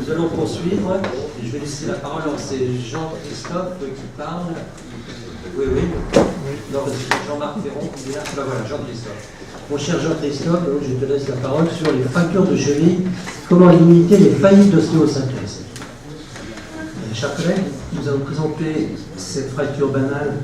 Nous allons poursuivre. Et je vais laisser la parole à Jean-Christophe qui parle. Oui. Non, Jean-Marc Ferron. Voilà, Jean-Christophe. Mon cher Jean-Christophe, je te laisse la parole sur les fractures de cheville. Comment limiter les faillites d'ostéosynthèse. Chers collègues, nous allons présenter cette fracture banale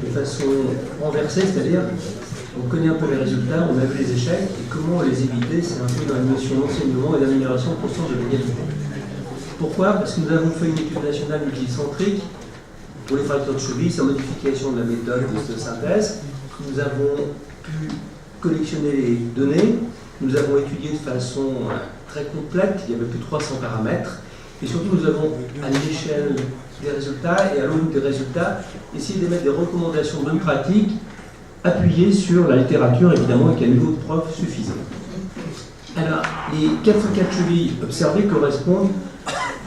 de façon renversée, c'est-à-dire on connaît un peu les résultats, on a vu les échecs, et comment les éviter, c'est un peu dans la notion d'enseignement et d'amélioration constante de l'égalité. Pourquoi? Parce que nous avons fait une étude nationale multicentrique pour les fractures de cheville, sa modification de la méthode d'ostéosynthèse. Nous avons pu collectionner les données, nous avons étudié de façon très complète, il y avait plus de 300 paramètres, et surtout nous avons, à l'échelle des résultats et à l'aune des résultats, essayé d'émettre des recommandations de bonne pratique appuyées sur la littérature, évidemment, avec un niveau de preuve suffisant. Alors, les 404 chevilles observées correspondent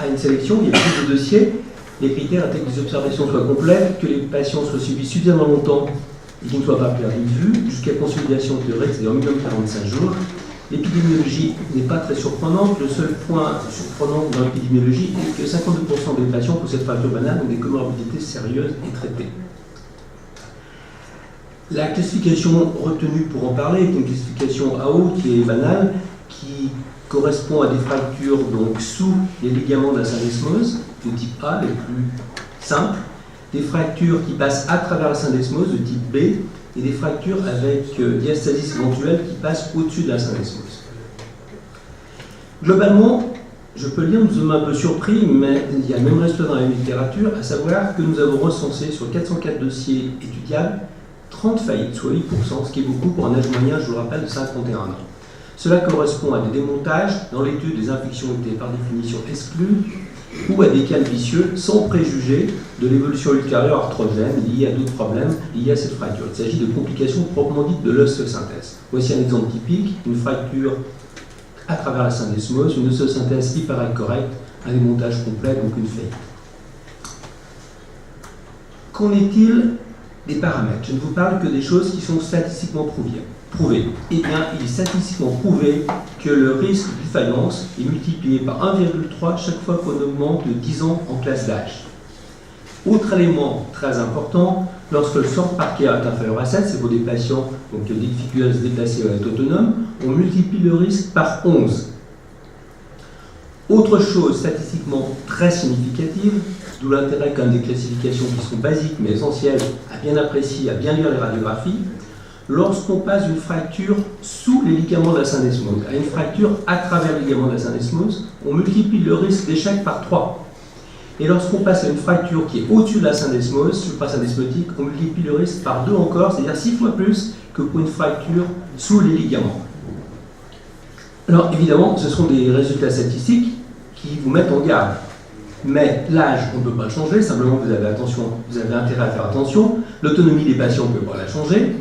à une sélection, il y a plus de dossiers. Les critères étaient que les observations soient complètes, que les patients soient suivis suffisamment longtemps et qu'ils ne soient pas perdus de vue, jusqu'à consolidation théorique, c'est-à-dire au minimum 45 jours. L'épidémiologie n'est pas très surprenante. Le seul point surprenant dans l'épidémiologie est que 52% des patients pour cette fracture banale ont des comorbidités sérieuses et traitées. La classification retenue pour en parler est une classification AO qui est banale, qui correspond à des fractures donc sous les ligaments de la syndesmose, de type A, les plus simples, des fractures qui passent à travers la syndesmose, de type B, et des fractures avec diastasis éventuelle qui passent au-dessus de la syndesmose. Globalement, je peux le dire, nous sommes un peu surpris, mais il y a le même résultat dans la littérature, à savoir que nous avons recensé sur 404 dossiers étudiables 30 faillites, soit 8%, ce qui est beaucoup pour un âge moyen, je vous le rappelle, de 51 ans. Cela correspond à des démontages. Dans l'étude, des infections étaient par définition exclues, ou à des cas vicieux sans préjuger de l'évolution ultérieure arthrogène liée à d'autres problèmes liés à cette fracture. Il s'agit de complications proprement dites de l'ostéosynthèse. Voici un exemple typique, une fracture à travers la syndesmose, une ostéosynthèse qui paraît correcte, un démontage complet, donc une faillite. Qu'en est-il des paramètres? Je ne vous parle que des choses qui sont statistiquement prouvées. Eh bien, il est statistiquement prouvé que le risque de défaillance est multiplié par 1,3 chaque fois qu'on augmente de 10 ans en classe d'âge. Autre élément très important, lorsque le sort parquet est inférieur à 7, c'est pour des patients donc, qui ont des difficultés à se déplacer ou à être autonomes, on multiplie le risque par 11. Autre chose statistiquement très significative, d'où l'intérêt quand même des classifications qui sont basiques mais essentielles à bien apprécier, à bien lire les radiographies, lorsqu'on passe d'une fracture sous les ligaments de la syndesmose à une fracture à travers les ligaments de la syndesmose, on multiplie le risque d'échec par 3. Et lorsqu'on passe à une fracture qui est au-dessus de la syndesmose, suprasyndesmotique, on multiplie le risque par 2 encore, c'est-à-dire 6 fois plus que pour une fracture sous les ligaments. Alors évidemment, ce sont des résultats statistiques qui vous mettent en garde. Mais l'âge, on ne peut pas le changer, simplement vous avez intérêt à faire attention. L'autonomie des patients, on ne peut pas la changer.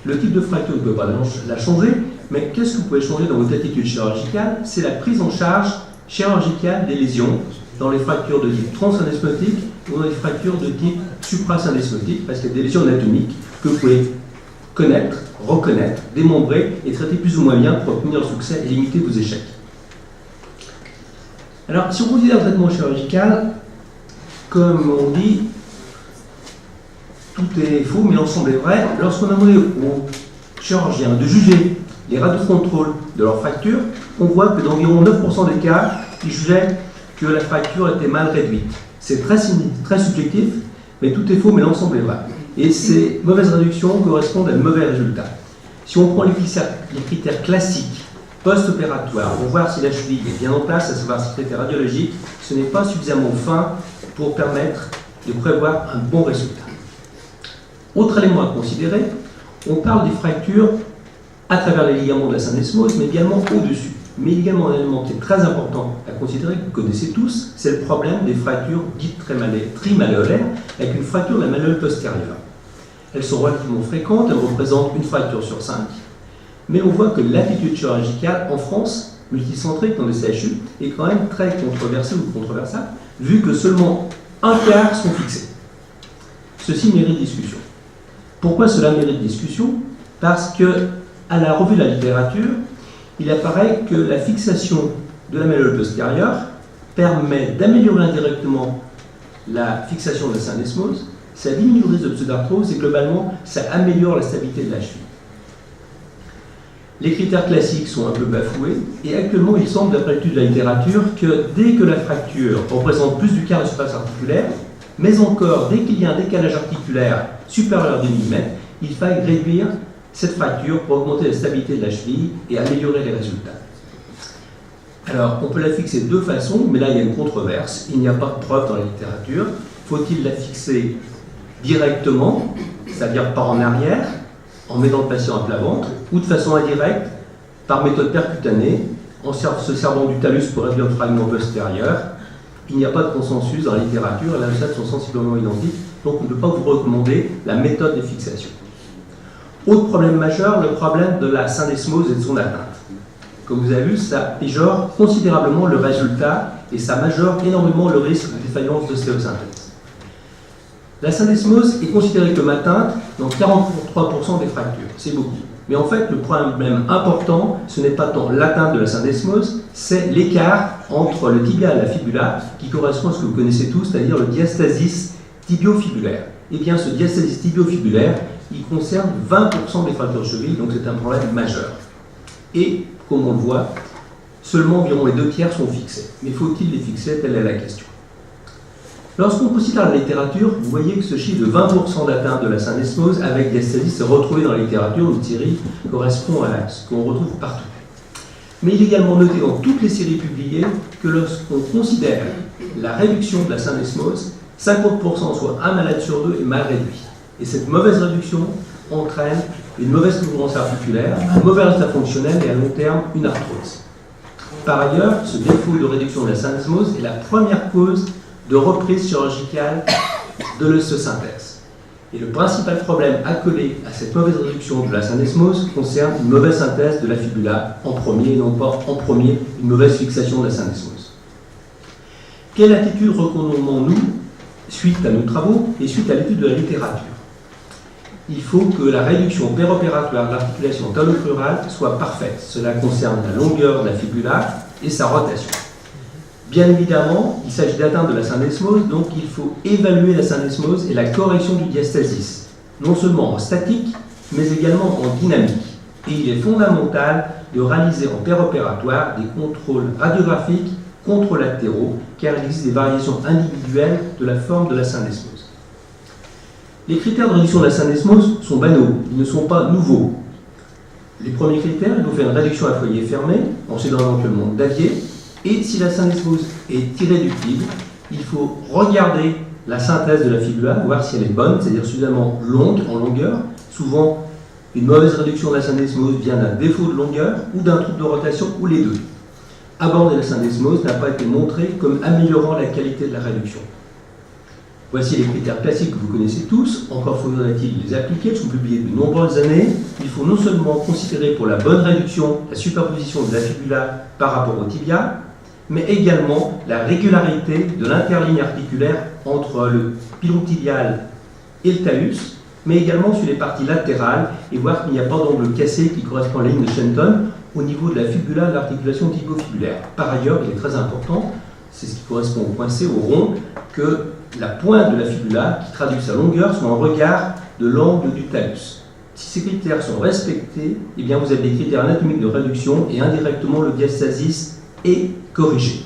Le type de fracture, ne peut pas la changer, mais qu'est-ce que vous pouvez changer dans votre attitude chirurgicale? C'est la prise en charge chirurgicale des lésions dans les fractures de type transsyndesmotique ou dans les fractures de type suprasyndesmotique, parce qu'il y a des lésions anatomiques que vous pouvez connaître, reconnaître, démembrer et traiter plus ou moins bien pour obtenir le succès et limiter vos échecs. Alors, si on considère le traitement chirurgical, comme on dit, tout est faux, mais l'ensemble est vrai. Lorsqu'on a demandé aux chirurgiens de juger les radios de contrôle de leur fracture, on voit que dans environ 9% des cas, ils jugeaient que la fracture était mal réduite. C'est très subjectif, mais tout est faux, mais l'ensemble est vrai. Et ces mauvaises réductions correspondent à de mauvais résultats. Si on prend les critères classiques post-opératoires pour voir si la cheville est bien en place, à savoir si critères radiologiques, ce n'est pas suffisamment fin pour permettre de prévoir un bon résultat. Autre élément à considérer, on parle des fractures à travers les ligaments de la syndesmose, mais également au-dessus. Mais également un élément qui est très important à considérer, que vous connaissez tous, c'est le problème des fractures dites trimalléolaires, avec une fracture de la malléole postérieure. Elles sont relativement fréquentes, elles représentent une fracture sur 5, mais on voit que l'attitude chirurgicale en France, multicentrique dans les CHU, est quand même très controversée ou controversable, vu que seulement un quart sont fixés. Ceci mérite discussion. Pourquoi cela mérite discussion? Parce que, à la revue de la littérature, il apparaît que la fixation de la malléole postérieure permet d'améliorer indirectement la fixation de la syndesmose, ça diminue le risque de pseudarthrose et globalement, ça améliore la stabilité de la cheville. Les critères classiques sont un peu bafoués et actuellement, il semble, d'après l'étude de la littérature, que dès que la fracture représente plus du quart de surface articulaire, mais encore, dès qu'il y a un décalage articulaire supérieur à 2 mm, il faille réduire cette fracture pour augmenter la stabilité de la cheville et améliorer les résultats. Alors, on peut la fixer de deux façons, mais là, il y a une controverse. Il n'y a pas de preuve dans la littérature. Faut-il la fixer directement, c'est-à-dire par en arrière, en mettant le patient à plat ventre, ou de façon indirecte, par méthode percutanée, en se servant du talus pour réduire le fragment postérieur? Il n'y a pas de consensus dans la littérature, et les résultats sont sensiblement identiques, donc on ne peut pas vous recommander la méthode de fixation. Autre problème majeur, le problème de la syndesmose et de son atteinte. Comme vous avez vu, ça péjore considérablement le résultat et ça majore énormément le risque de défaillance d'ostéosynthèse. La syndesmose est considérée comme atteinte dans 43% des fractures, c'est beaucoup. Mais en fait, le problème important, ce n'est pas tant l'atteinte de la syndesmose, c'est l'écart entre le tibia et la fibula, qui correspond à ce que vous connaissez tous, c'est-à-dire le diastasis tibiofibulaire. Et bien, ce diastasis tibiofibulaire, il concerne 20% des fractures de cheville, donc c'est un problème majeur. Et, comme on le voit, seulement environ les 2/3 sont fixés. Mais faut-il les fixer? Telle est la question. Lorsqu'on considère la littérature, vous voyez que ce chiffre de 20% d'atteinte de la syndesmose avec diastasis est retrouvé dans la littérature. Une série correspond à ce qu'on retrouve partout. Mais il est également noté dans toutes les séries publiées que lorsqu'on considère la réduction de la syndesmose, 50%, soit un malade sur deux, est mal réduit. Et cette mauvaise réduction entraîne une mauvaise couvrance articulaire, un mauvais résultat fonctionnel et à long terme une arthrose. Par ailleurs, ce défaut de réduction de la syndesmose est la première cause de reprise chirurgicale de l'ostéosynthèse. Et le principal problème accolé à cette mauvaise réduction de la syndesmose concerne une mauvaise synthèse de la fibula en premier, et non pas en premier une mauvaise fixation de la syndesmose. Quelle attitude recommandons-nous suite à nos travaux et suite à l'étude de la littérature? Il faut que la réduction péropératoire de l'articulation talocrurale soit parfaite. Cela concerne la longueur de la fibula et sa rotation. Bien évidemment, il s'agit d'atteinte de la syndesmose, donc il faut évaluer la syndesmose et la correction du diastasis, non seulement en statique, mais également en dynamique. Et il est fondamental de réaliser en péropératoire des contrôles radiographiques contralatéraux, car il existe des variations individuelles de la forme de la syndesmose. Les critères de réduction de la syndesmose sont banaux, ils ne sont pas nouveaux. Les premiers critères, il faut faire une réduction à foyer fermé, en s'aidant éventuellement d'avier, et si la syndesmose est irréductible, il faut regarder la synthèse de la fibula, voir si elle est bonne, c'est-à-dire suffisamment longue en longueur. Souvent, une mauvaise réduction de la syndesmose vient d'un défaut de longueur ou d'un trouble de rotation, ou les deux. Aborder la syndesmose n'a pas été montré comme améliorant la qualité de la réduction. Voici les critères classiques que vous connaissez tous, encore faudrait-il les appliquer, ils sont publiés de nombreuses années. Il faut non seulement considérer pour la bonne réduction la superposition de la fibula par rapport au tibia, mais également la régularité de l'interligne articulaire entre le pilon tibial et le talus, mais également sur les parties latérales, et voir qu'il n'y a pas d'angle cassé qui correspond à la ligne de Shenton au niveau de la fibula de l'articulation tibio-fibulaire. Par ailleurs, il est très important, c'est ce qui correspond au point C, au rond, que la pointe de la fibula, qui traduit sa longueur, soit en regard de l'angle du talus. Si ces critères sont respectés, eh bien vous avez des critères anatomiques de réduction et indirectement le diastasis est corrigé.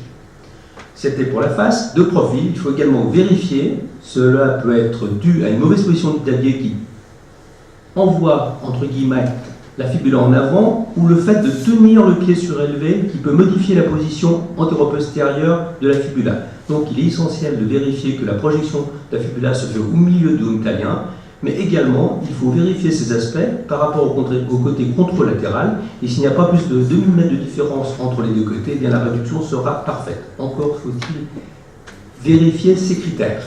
C'était pour la face. De profil, il faut également vérifier, cela peut être dû à une mauvaise position du tablier qui envoie, entre guillemets, la fibula en avant, ou le fait de tenir le pied surélevé qui peut modifier la position antéro-postérieure de la fibula. Donc il est essentiel de vérifier que la projection de la fibula se fait au milieu du italien, mais également il faut vérifier ces aspects par rapport au côté contralatéral, et s'il n'y a pas plus de 2 mm de différence entre les deux côtés, eh bien la réduction sera parfaite. Encore faut-il vérifier ces critères.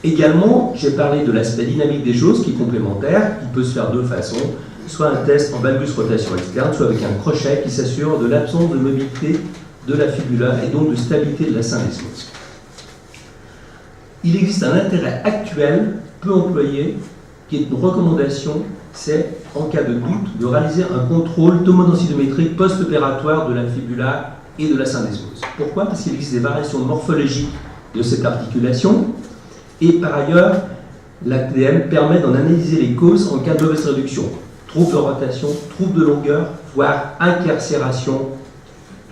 Également, j'ai parlé de l'aspect dynamique des choses qui est complémentaire. Il peut se faire de deux façons, soit un test en valgus rotation externe, soit avec un crochet qui s'assure de l'absence de mobilité de la fibula et donc de stabilité de la syndesmose. Il existe un intérêt actuel, peu employé, qui est une recommandation, c'est, en cas de doute, de réaliser un contrôle tomodensitométrique post-opératoire de la fibula et de la syndesmose. Pourquoi? Parce qu'il existe des variations morphologiques de cette articulation, et par ailleurs, la TDM permet d'en analyser les causes en cas de mauvaise réduction. Troubles de rotation, troubles de longueur, voire incarcération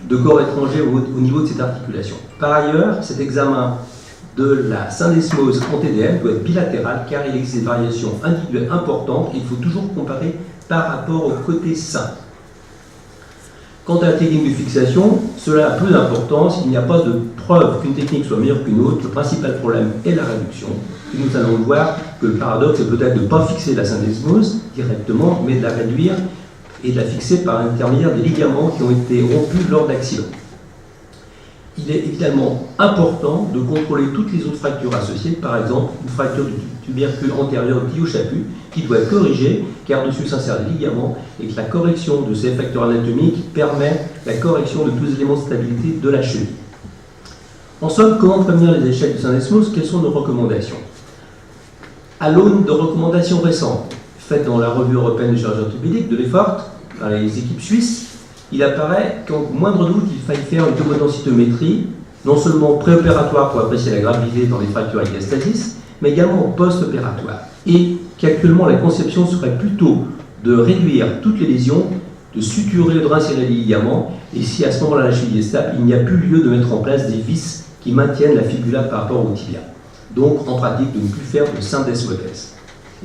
de corps étrangers au niveau de cette articulation. Par ailleurs, cet examen de la syndesmose en TDM doit être bilatéral car il existe des variations individuelles importantes et il faut toujours comparer par rapport au côté sain. Quant à la technique de fixation, cela a peu d'importance, il n'y a pas de preuve qu'une technique soit meilleure qu'une autre, le principal problème est la réduction. Et nous allons voir que le paradoxe est peut-être de ne pas fixer la syndesmose directement, mais de la réduire et de la fixer par l'intermédiaire des ligaments qui ont été rompus lors d'accidents. Il est évidemment important de contrôler toutes les autres fractures associées, par exemple une fracture du tubercule antérieur du tibio-chaput qui doit être corrigée car dessus s'insèrent des ligaments et que la correction de ces facteurs anatomiques permet la correction de tous les éléments de stabilité de la cheville. En somme, comment prévenir les échecs de syndesmose? Quelles sont nos recommandations? À l'aune de recommandations récentes faites dans la revue européenne de chirurgie orthopédique de l'EFORT par les équipes suisses, il apparaît qu'en moindre doute, il faille faire une tomodensitométrie, non seulement préopératoire pour apprécier la gravité dans les fractures avec diastasis, mais également post-opératoire. Et qu'actuellement, la conception serait plutôt de réduire toutes les lésions, de suturer, de réinsérer les ligaments, et si à ce moment-là la cheville est stable, il n'y a plus lieu de mettre en place des vis qui maintiennent la fibula par rapport au tibia. Donc, en pratique, de ne plus faire de syndesmose.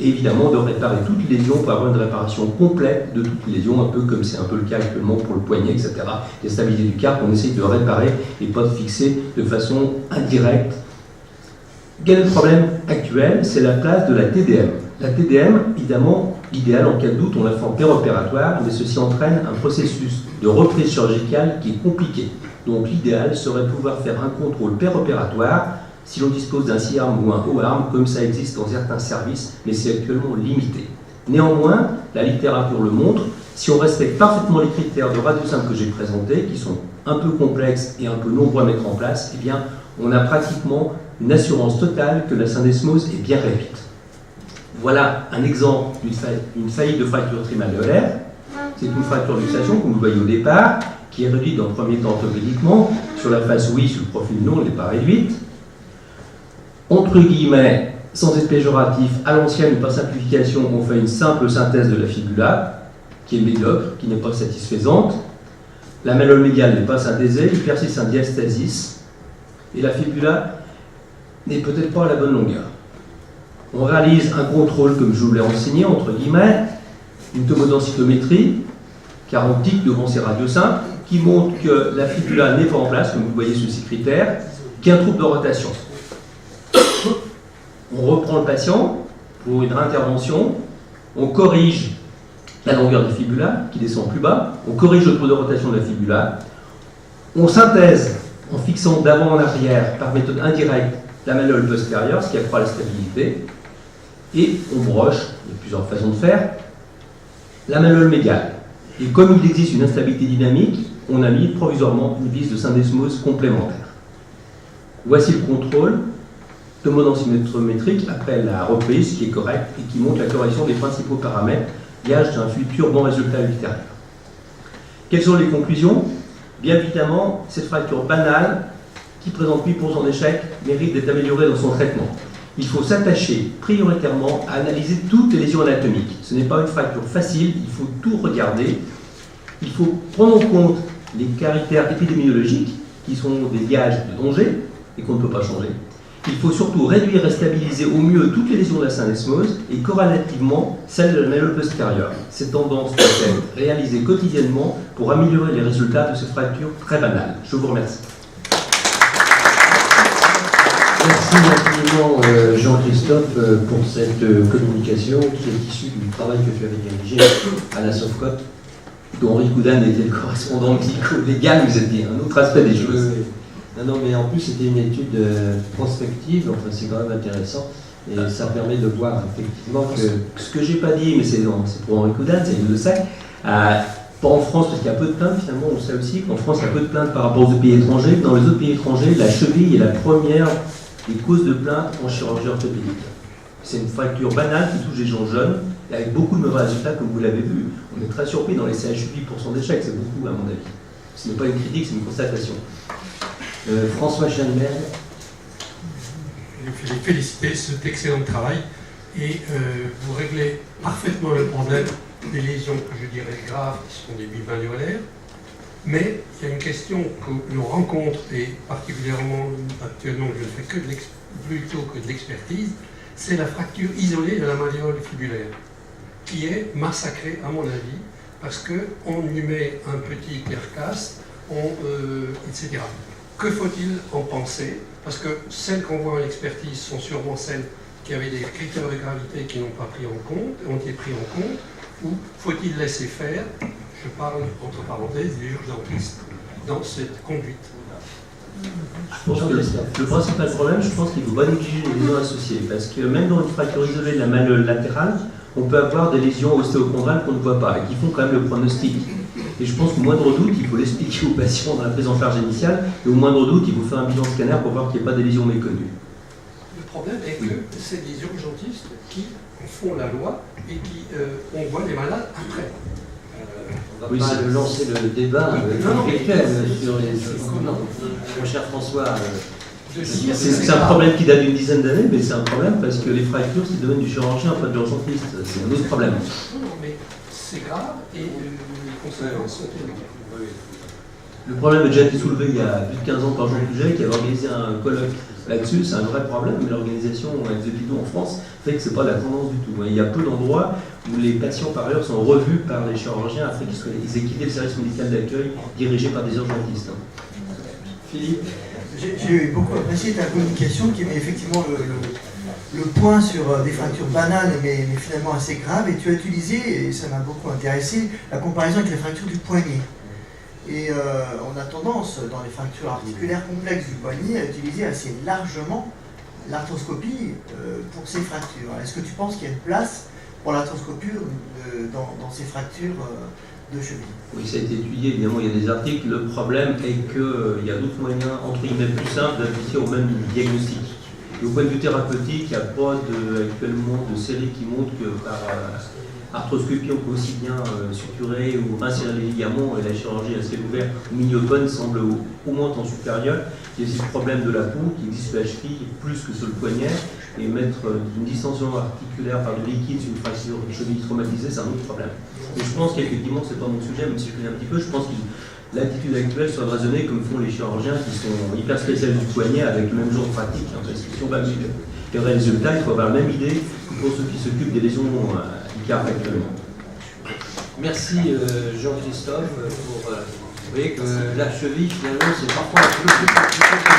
Et évidemment de réparer toutes les lésions pour avoir une réparation complète de toutes les lésions, un peu comme c'est un peu le cas actuellement pour le poignet, etc. Les stabilités du carpe, on essaye de réparer et pas de fixer de façon indirecte. Quel est le problème actuel? C'est la place de la TDM. La TDM, évidemment, idéale en cas de doute, on la fait en péropératoire, mais ceci entraîne un processus de reprise chirurgicale qui est compliqué. Donc l'idéal serait de pouvoir faire un contrôle péropératoire si l'on dispose d'un C-arm ou un O-arm, comme ça existe dans certains services, mais c'est actuellement limité. Néanmoins, la littérature le montre, si on respecte parfaitement les critères de radio simple que j'ai présentés, qui sont un peu complexes et un peu nombreux à mettre en place, eh bien, on a pratiquement une assurance totale que la syndesmose est bien réduite. Voilà un exemple d'une faillite de fracture trimalléolaire. C'est une fracture de luxation, comme vous voyez au départ, qui est réduite dans le premier temps orthopédiquement. Sur la face oui, sur le profil non, elle n'est pas réduite. Entre guillemets, sans être péjoratif, à l'ancienne, par simplification, on fait une simple synthèse de la fibula, qui est médiocre, qui n'est pas satisfaisante. La malléole médiale n'est pas synthésée, il persiste un diastasis, et la fibula n'est peut-être pas à la bonne longueur. On réalise un contrôle, comme je vous l'ai enseigné, entre guillemets, une tomodensitométrie, 40 tics devant ces radios simples, qui montre que la fibula n'est pas en place, comme vous voyez sous ces critères, qu'il y a un trouble de rotation. On reprend le patient pour une réintervention, on corrige la longueur de fibula qui descend plus bas, on corrige le taux de rotation de la fibula, on synthèse en fixant d'avant en arrière par méthode indirecte la malléole postérieure, ce qui accroît la stabilité, et on broche, il y a plusieurs façons de faire, la malléole médiale. Et comme il existe une instabilité dynamique, on a mis provisoirement une vis de syndesmose complémentaire. Voici le contrôle tomodensitométrique après la reprise qui est correcte et qui montre la correction des principaux paramètres, gage d'un futur bon résultat ultérieur. Quelles sont les conclusions? Bien évidemment, cette fracture banale, qui présente 8% d'échecs, mérite d'être améliorée dans son traitement. Il faut s'attacher prioritairement à analyser toutes les lésions anatomiques. Ce n'est pas une fracture facile, il faut tout regarder. Il faut prendre en compte les caractères épidémiologiques, qui sont des gages de danger et qu'on ne peut pas changer. Il faut surtout réduire et stabiliser au mieux toutes les lésions de la syndesmose et corrélativement celles de la malléole postérieure. Cette tendance doit être réalisée quotidiennement pour améliorer les résultats de ces fractures très banales. Je vous remercie. Merci infiniment Jean-Christophe pour cette communication qui est issue du travail que tu avais dirigé à la SOFCOT, dont Henri Coudane était le correspondant médico-légal, vous étiez un autre aspect des choses. Non, mais en plus c'était une étude prospective, enfin c'est quand même intéressant, et ça permet de voir effectivement que ce que j'ai pas dit, mais c'est pour Henri Coudane, il le sait, pas en France parce qu'il y a peu de plaintes finalement, on le sait aussi, qu'en France il y a peu de plaintes par rapport aux autres pays étrangers, dans les autres pays étrangers, la cheville est la première des causes de plainte en chirurgie orthopédique. C'est une fracture banale qui touche les gens jeunes, et avec beaucoup de mauvais résultats comme vous l'avez vu. On est très surpris dans les CHU, 8% d'échecs, c'est beaucoup à mon avis. Ce n'est pas une critique, c'est une constatation. François Chalmer. Je voulais féliciter cet excellent travail et vous réglez parfaitement le problème des lésions que je dirais graves, qui sont des bulles alvéolaires. Mais il y a une question que l'on rencontre, et particulièrement actuellement, je ne fais plutôt que de l'expertise, c'est la fracture isolée de la malléole fibulaire, qui est massacrée, à mon avis, parce qu'on lui met un petit carcasse, etc. Que faut-il en penser? Parce que celles qu'on voit en expertise sont sûrement celles qui avaient des critères de gravité qui n'ont pas pris en compte, ont été pris en compte, ou faut-il laisser faire? Je parle, entre parenthèses, des urgentistes dans cette conduite. Je pense que le principal problème, je pense qu'il ne faut pas négliger les lésions associées, parce que même dans une fracture isolée de la malléole latérale, on peut avoir des lésions ostéochondrales qu'on ne voit pas et qui font quand même le pronostic. Et je pense qu'au moindre doute, il faut l'expliquer aux patients dans la prise en charge initiale, et au moindre doute, il faut faire un bilan scanner pour voir qu'il n'y ait pas des lésions méconnues. Le problème est que c'est des urgentistes qui font la loi et qui on voit les malades après. On ne va pas lancer le débat intellectuel sur les... Non, mon cher François... C'est un problème qui date d'une dizaine d'années, mais c'est un problème parce que les fractures, c'est le domaine du chirurgien, pas de l'urgentiste. C'est un autre problème. Non, mais c'est grave et les conséquences sont énormes. Le problème a déjà été soulevé il y a plus de 15 ans par Jean Puget, qui avait organisé un colloque là-dessus. C'est un vrai problème, mais l'organisation avec hôpitaux en France fait que ce n'est pas la tendance du tout. Il y a peu d'endroits où les patients, par ailleurs, sont revus par les chirurgiens après qu'ils aient quitté le service médical d'accueil dirigé par des urgentistes. Philippe? J'ai beaucoup apprécié ta communication qui met effectivement le point sur des fractures banales mais finalement assez graves, et tu as utilisé, et ça m'a beaucoup intéressé, la comparaison avec les fractures du poignet. Et on a tendance, dans les fractures articulaires complexes du poignet, à utiliser assez largement l'arthroscopie pour ces fractures. Est-ce que tu penses qu'il y a une place pour l'arthroscopie dans ces fractures de cheville? Oui, ça a été étudié, évidemment, il y a des articles. Le problème est qu'il y a d'autres moyens, entre guillemets, plus simples d'aboutir au même diagnostic. Et au point de vue thérapeutique, il n'y a pas actuellement de série qui montre que par arthroscopie, on peut aussi bien suturer ou insérer les ligaments, et la chirurgie à ciel ouvert mini-open semble au moins temps supérieur. Il y a aussi le problème de la peau qui existe sur la cheville plus que sur le poignet, et mettre une distension articulaire par du liquide sur une fracture de cheville traumatisée, c'est un autre problème. Et je pense qu'effectivement, c'est pas mon sujet, même si je connais un petit peu, je pense que l'attitude actuelle soit raisonnée comme font les chirurgiens qui sont hyper spécialistes du poignet avec le même genre de pratique. Parce que si on va améliorer les résultats, il faut avoir la même idée que pour ceux qui s'occupent des lésions ICAR actuellement. Merci Jean-Christophe pour... vous voyez que la cheville, finalement, c'est parfois un peu plus compliqué que